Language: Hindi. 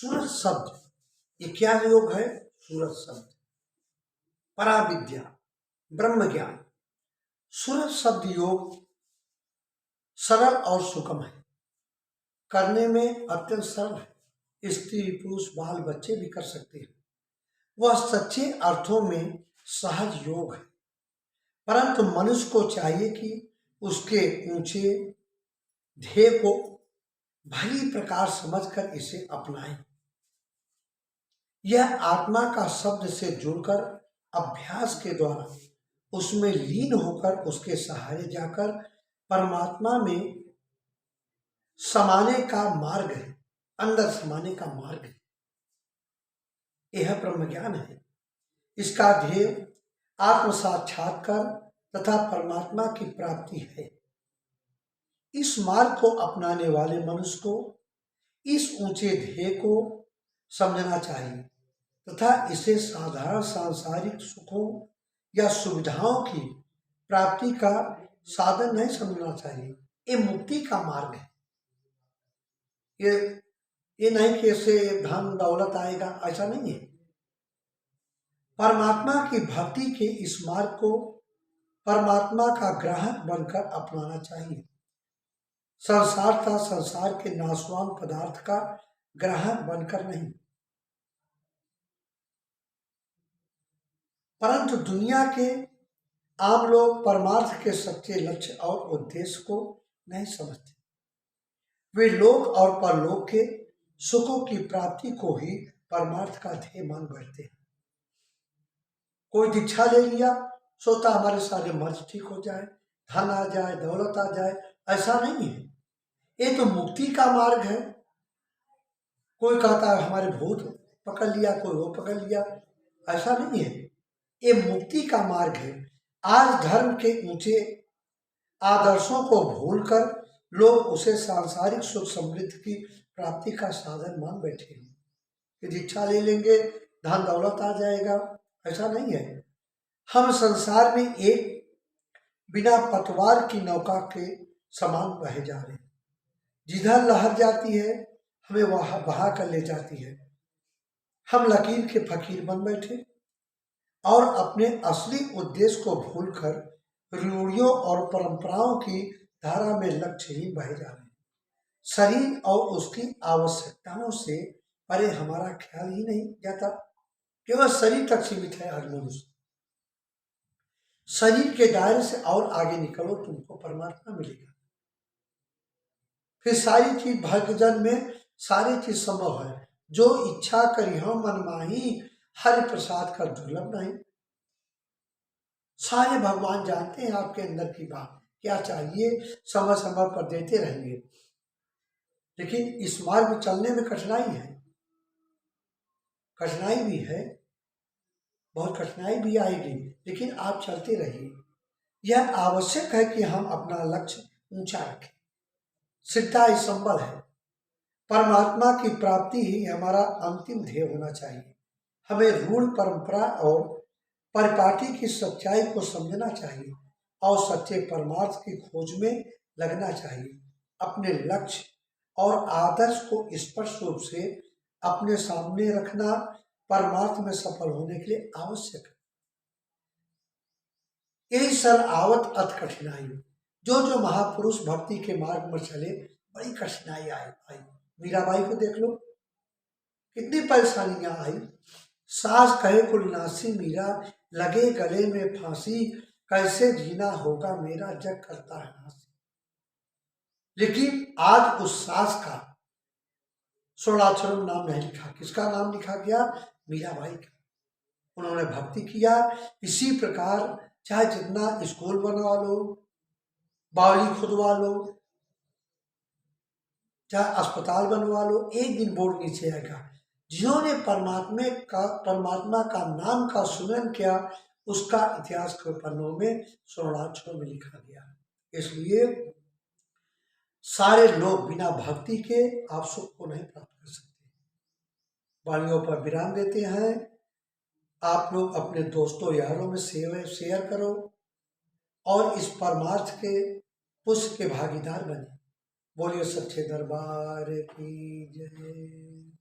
सूरज शब्द, ये क्या योग है? सूरज शब्द पराविद्या, ब्रह्म ज्ञान। सूरज शब्द योग सरल और सुगम है, करने में अत्यंत सरल है। स्त्री पुरुष बाल बच्चे भी कर सकते हैं। वह सच्चे अर्थों में सहज योग है, परंतु मनुष्य को चाहिए कि उसके ऊंचे ध्येय को भली प्रकार समझकर इसे अपनाएं। यह आत्मा का शब्द से जुड़कर अभ्यास के द्वारा उसमें लीन होकर उसके सहारे जाकर परमात्मा में समाने का मार्ग है, अंदर समाने का मार्ग है। यह ब्रह्म ज्ञान है। इसका ध्येय आत्म साक्षात्कार तथा परमात्मा की प्राप्ति है। इस मार्ग को अपनाने वाले मनुष्य को इस ऊंचे ध्येय को समझना चाहिए तथा इसे साधारण सांसारिक सुखों या सुविधाओं की प्राप्ति का साधन नहीं समझना चाहिए। ये मुक्ति का मार्ग है। ये नहीं कि इससे धन दौलत आएगा, ऐसा नहीं है। परमात्मा की भक्ति के इस मार्ग को परमात्मा का ग्राहक बनकर अपनाना चाहिए। संसार के नाशवान पदार्थ का ग्राहक बनकर नहीं। परंतु दुनिया के आम लोग परमार्थ के सच्चे लक्ष्य और उद्देश्य को नहीं समझते। वे लोक और परलोक के सुखों की प्राप्ति को ही परमार्थ का ध्येय मान बैठते हैं। कोई दीक्षा ले लिया, सोचता हमारे सारे मर्ज ठीक हो जाए, धन आ जाए, दौलत आ जाए, ऐसा नहीं है। ये तो मुक्ति का मार्ग है। कोई कहता है हमारे भूत पकड़ लिया, कोई वो पकड़ लिया, ऐसा नहीं है। ये मुक्ति का मार्ग है। आज धर्म के ऊंचे आदर्शों को भूलकर लोग उसे सांसारिक सुख समृद्धि की प्राप्ति का साधन मान बैठे हैं कि दीक्षा ले लेंगे धन दौलत आ जाएगा, ऐसा नहीं है। हम संसार में एक बिना पतवार की नौका के समान बहे जा रहे हैं। जिधर लहर जाती है हमें वहां बहा कर ले जाती है। हम लकीर के फकीर बन बैठे और अपने असली उद्देश्य को भूलकर रूढ़ियों और परंपराओं की धारा में लक्ष्यहीन बहे जा रहे हैं। शरीर और उसकी आवश्यकताओं से परे हमारा ख्याल ही नहीं जाता। केवल शरीर तक सीमित है आज मनुष्य। शरीर के दायरे से और आगे निकलो, तुमको परमात्मा मिलेगा। फिर सारी चीज भाग्यजन में सारी चीज संभव है। जो इच्छा करी हम मन माही, हरि प्रसाद का दुर्लभ नहीं। सारे भगवान जानते हैं आपके अंदर की बात क्या चाहिए, समय समय पर देते रहेंगे। लेकिन इस मार्ग में चलने में कठिनाई है, कठिनाई भी है, बहुत कठिनाई भी आएगी, लेकिन आप चलते रहिए। यह आवश्यक है कि हम अपना लक्ष्य ऊंचा रखें। सिद्धा ही संबल है। परमात्मा की प्राप्ति ही हमारा अंतिम ध्येय होना चाहिए। हमें रूढ़ परंपरा और परिपाटी की सच्चाई को समझना चाहिए और सच्चे परमार्थ की खोज में लगना चाहिए। अपने लक्ष्य और आदर्श को स्पष्ट रूप से अपने सामने रखना परमार्थ में सफल होने के लिए आवश्यक है। यही सर आवत अत कठिनाई। जो महापुरुष भक्ति के मार्ग में चले, बड़ी कठिनाई आई। मीराबाई को देख लो, कितनी परेशानियां आई। सास कहे कुलनासी मीरा, लगे गले में फांसी, कैसे जीना होगा मेरा जग करता है नासी। लेकिन आज उस सास का स्वर्णाक्षरम नाम नहीं लिखा। किसका नाम लिखा गया? मीराबाई का। उन्होंने भक्ति किया। इसी प्रकार चाहे जितना स्कूल बनवा लो, बावली खुदवा लो, चाहे अस्पताल बनवा लो, एक दिन बोर्ड नीचे आएगा। जिन्होंने परमात्मा का नाम का सुमिरन किया, उसका इतिहास के पन्नों में स्वर्णाक्षरों में लिखा गया। इसलिए सारे लोग बिना भक्ति के आप सुख को नहीं प्राप्त कर सकते। वाणियों पर विराम देते हैं। आप लोग अपने दोस्तों यारों में शेयर करो और इस परमार्थ के पुष्प के भागीदार बने। बोलिए सच्चे दरबार की जय।